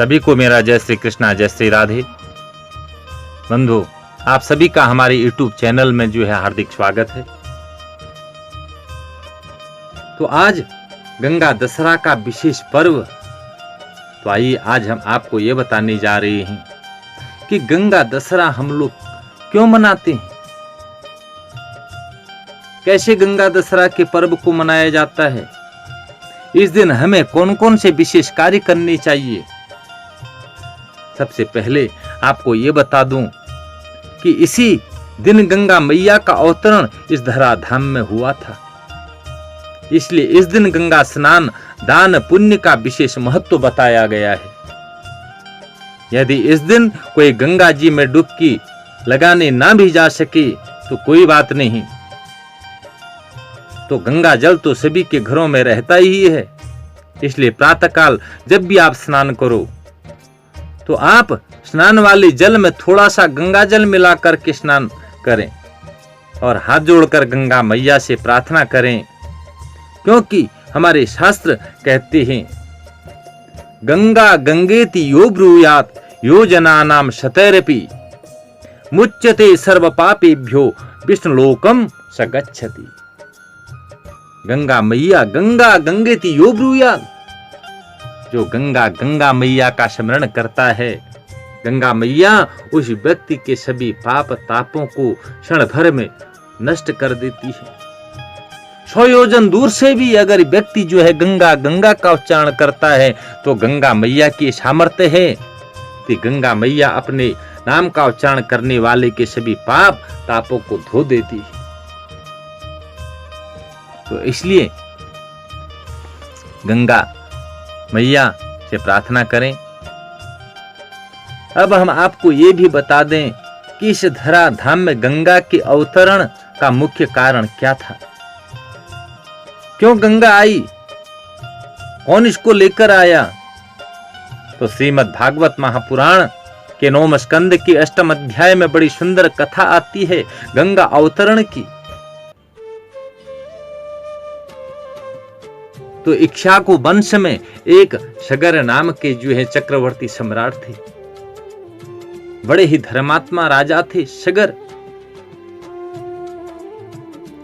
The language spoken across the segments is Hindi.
सभी को मेरा जय श्री कृष्णा, जय श्री राधे। बंधु, आप सभी का हमारे YouTube चैनल में जो है हार्दिक स्वागत है। तो आज गंगा दशहरा का विशेष पर्व, तो आइए आज हम आपको ये बताने जा रहे हैं कि गंगा दशहरा हम लोग क्यों मनाते हैं, कैसे गंगा दशहरा के पर्व को मनाया जाता है, इस दिन हमें कौन कौन से विशेष कार्य करने चाहिए। सबसे पहले आपको ये बता दूं कि इसी दिन गंगा मैया का अवतरण इस धराधाम में हुआ था, इसलिए इस दिन गंगा स्नान, दान, पुण्य का विशेष महत्व बताया गया है। यदि इस दिन कोई गंगा जी में डुबकी लगाने ना भी जा सके तो कोई बात नहीं, तो गंगा जल तो सभी के घरों में रहता ही है। इसलिए प्रातःकाल जब भी आप स्नान करो तो आप स्नान वाले जल में थोड़ा सा गंगा जल मिला करके स्नान करें और हाथ जोड़कर गंगा मैया से प्रार्थना करें, क्योंकि हमारे शास्त्र कहते हैं गंगा गंगेति यो ब्रूयात् यो जनानां शतैरपि मुच्यते सर्व पापेभ्यो विष्णुलोकम स गच्छति। गंगा मैया गंगा गंगेति यो ब्रूयात्, जो गंगा मैया का स्मरण करता है, गंगा मैया उस व्यक्ति के सभी पाप तापों को क्षण भर में नष्ट कर देती है। 100 योजन दूर से भी अगर व्यक्ति जो है गंगा का उच्चारण करता है तो गंगा मैया की सामर्थ्य है कि गंगा मैया अपने नाम का उच्चारण करने वाले के सभी पाप तापों को धो देती है। तो इसलिए गंगा मैया से प्रार्थना करें। अब हम आपको ये भी बता दें कि इस धराधाम में गंगा के अवतरण का मुख्य कारण क्या था, क्यों गंगा आई, कौन इसको लेकर आया। तो श्रीमद् भागवत महापुराण के 9वें स्कंद के 8वें अध्याय में बड़ी सुंदर कथा आती है गंगा अवतरण की। तो इक्ष्वाकु वंश में एक सगर नाम के जो है चक्रवर्ती सम्राट थे, बड़े ही धर्मात्मा राजा थे सगर।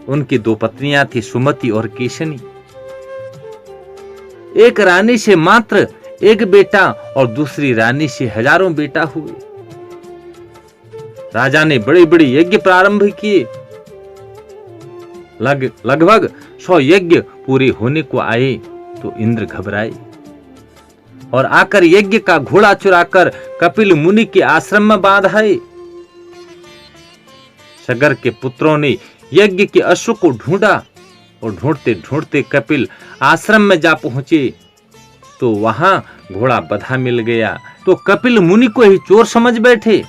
उनकी 2 पत्नियां थी, सुमति और केशनी। एक रानी से मात्र एक बेटा और दूसरी रानी से हजारों बेटा हुए। राजा ने बड़े बड़े यज्ञ प्रारंभ किए, लगभग 100 यज्ञ पूरे होने को आए तो इंद्र घबराए और आकर यज्ञ का घोड़ा चुराकर कपिल मुनि के आश्रम में बांध आए। सगर के पुत्रों ने यज्ञ के अश्व को ढूंढा और ढूंढते ढूंढते कपिल आश्रम में जा पहुंचे तो वहां घोड़ा बंधा मिल गया। तो कपिल मुनि को ही चोर समझ बैठे।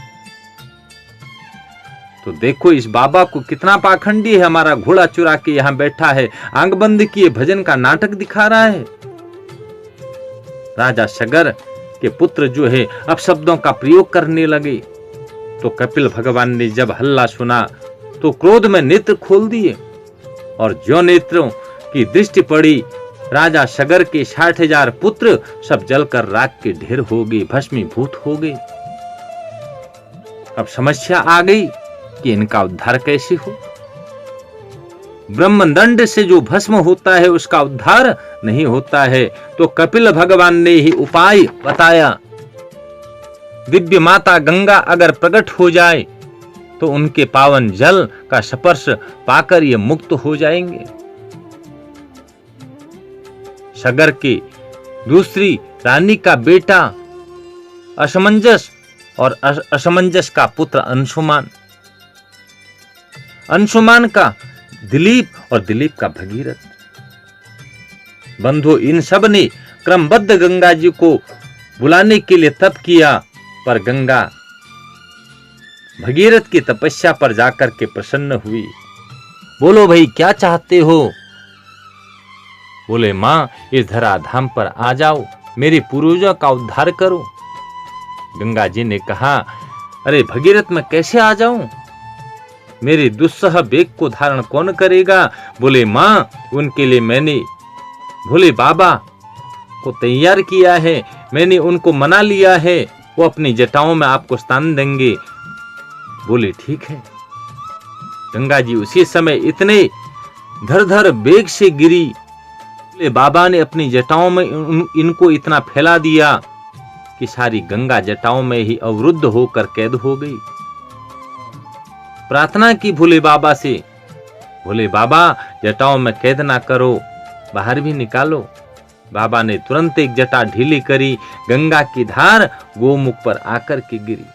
तो देखो इस बाबा को कितना पाखंडी है, हमारा घोड़ा चुरा के यहां बैठा है, आंख बंद किए भजन का नाटक दिखा रहा है। राजा सगर के पुत्र जो है अपशब्दों का प्रयोग करने लगे। तो कपिल भगवान ने जब हल्ला सुना तो क्रोध में नेत्र खोल दिए और जो नेत्रों की दृष्टि पड़ी, राजा सगर के 60,000 पुत्र सब जलकर राख के ढेर हो गए, भस्मीभूत हो गए। अब समस्या आ गई कि इनका उद्धार कैसे हो। ब्रह्मदंड से जो भस्म होता है उसका उद्धार नहीं होता है। तो कपिल भगवान ने ही उपाय बताया। दिव्य माता गंगा अगर प्रकट हो जाए तो उनके पावन जल का स्पर्श पाकर ये मुक्त हो जाएंगे। सगर की दूसरी रानी का बेटा असमंजस और असमंजस का पुत्र अंशुमान, अंशुमान का दिलीप और दिलीप का भगीरथ। बंधु, इन सब ने क्रमबद्ध गंगा जी को बुलाने के लिए तप किया, पर गंगा भगीरथ की तपस्या पर जाकर के प्रसन्न हुई। बोलो भाई क्या चाहते हो। बोले मां इस धराधाम पर आ जाओ, मेरे पूर्वजों का उद्धार करो। गंगा जी ने कहा अरे भगीरथ मैं कैसे आ जाऊं, मेरे दुस्सह बेग को धारण कौन करेगा। बोले मां उनके लिए मैंने, बोले बाबा को तैयार किया है, मैंने उनको मना लिया है, वो अपनी जटाओं में आपको स्नान देंगे। बोले ठीक है। गंगा जी उसी समय इतने धर धर वेग से गिरी, बाबा ने अपनी जटाओं में इनको इतना फैला दिया कि सारी गंगा जटाओं में ही अवरुद्ध होकर कैद हो गई। प्रार्थना की भोले बाबा से, भोले बाबा जटाओं में कैद ना करो, बाहर भी निकालो। बाबा ने तुरंत एक जटा ढीली करी, गंगा की धार गोमुख पर आकर के गिरी।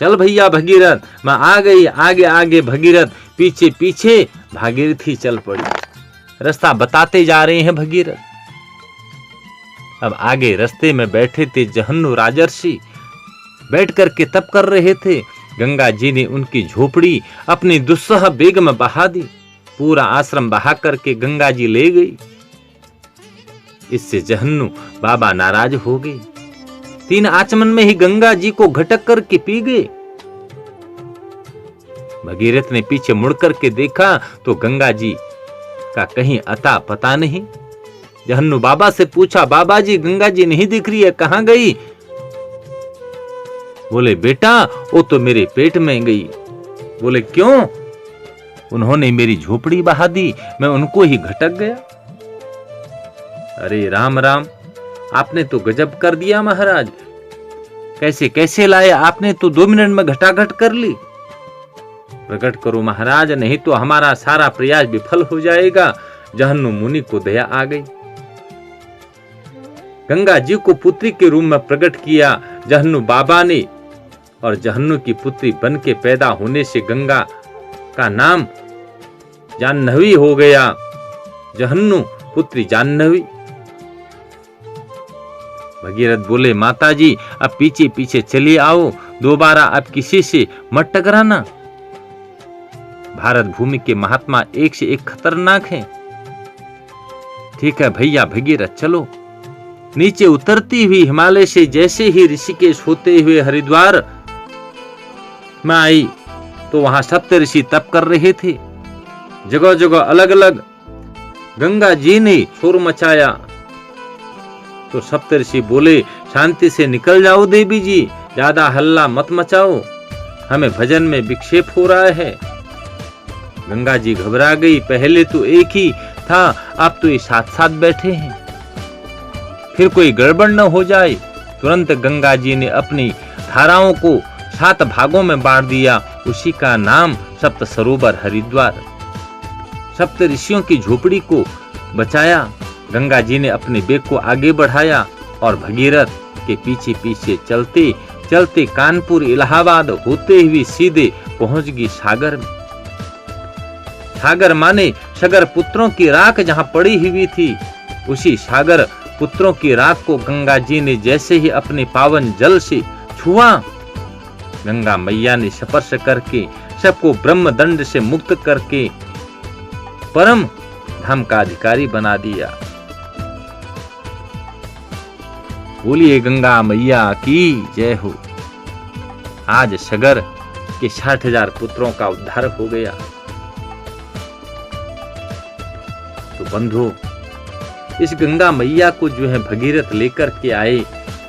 चल भैया भगीरथ, मैं आ गई। आगे आगे भगीरथ, पीछे पीछे भागीरथी चल पड़ी। रास्ता बताते जा रहे हैं भगीरथ। अब आगे रास्ते में बैठे थे जहन्नु राजर्षि, बैठ करके तप कर रहे थे। गंगा जी ने उनकी झोपड़ी अपनी दुस्सह बेग में बहा दी। पूरा आश्रम बहा करके गंगा जी ले गई। इससे जहन्नु बाबा नाराज हो गए। 3 आचमन में ही गंगा जी को घटक करके पी गए। भगीरथ ने पीछे मुड़ करके देखा तो गंगा जी का कहीं अता पता नहीं। जहन्नु बाबा से पूछा, बाबा जी गंगा जी नहीं दिख रही है, कहां गई? बोले बेटा वो तो मेरे पेट में गई। बोले क्यों? उन्होंने मेरी झोपड़ी बहा दी, मैं उनको ही घटक गया। अरे राम राम, आपने तो गजब कर दिया महाराज। कैसे कैसे लाए आपने? तो 2 मिनट में घटाघट कर ली। प्रकट करो महाराज, नहीं तो हमारा सारा प्रयास विफल हो जाएगा। जहन्नु मुनि को दया आ गई। गंगा जी को पुत्री के रूप में प्रकट किया जहन्नु बाबा ने, और जहन्नु की पुत्री बन के पैदा होने से गंगा का नाम जाह्नवी हो गया। जहन्नु पुत्री जाह्नवी। भगीरथ बोले, माता जी अब पीछे पीछे चले आओ, दोबारा अब किसी से मत टकराना। भारत भूमि के महात्मा एक से एक खतरनाक हैं। ठीक है भैया भगीरथ चलो। नीचे उतरती हुई हिमालय से जैसे ही ऋषिकेश होते हुए हरिद्वार में आई तो वहां सप्तऋषि तप कर रहे थे। जगह जगह अलग अलग गंगा जी ने शोर मचाया तो सप्तऋषि बोले, शांति से निकल जाओ देवी जी, ज्यादा हल्ला मत मचाओ, हमें भजन में विक्षेप हो रहा है। गंगा जी घबरा गई। पहले तो एक ही था, अब तो ये साथ साथ बैठे हैं, फिर कोई गड़बड़ न हो जाए। तुरंत गंगा जी ने अपनी धाराओं को 7 भागों में बांट दिया। उसी का नाम सप्त सरोवर हरिद्वार। सप्त ऋषियों की झोपड़ी को बचाया। गंगा जी ने अपने बेग को आगे बढ़ाया और भगीरथ के पीछे पीछे चलते चलते कानपुर इलाहाबाद होते हुए सीधे पहुंच गई सागर में। सागर माने सागर पुत्रों की राख जहां पड़ी हुई थी, उसी सागर पुत्रों की राख को गंगा जी ने जैसे ही अपने पावन जल से छुआ, गंगा मैया ने स्पर्श करके सबको ब्रह्म दंड से मुक्त करके परम धाम का अधिकारी बना दिया। बोलिए गंगा मैया की जय हो। आज सागर के 60,000 पुत्रों का उद्धार हो गया। तो बंधु, इस गंगा मैया को जो है भगीरथ लेकर के आए,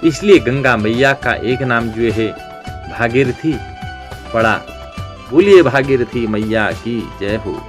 इसलिए गंगा मैया का एक नाम जो है भागीरथी पड़ा। बोलिए भागीरथी मैया की जय हो।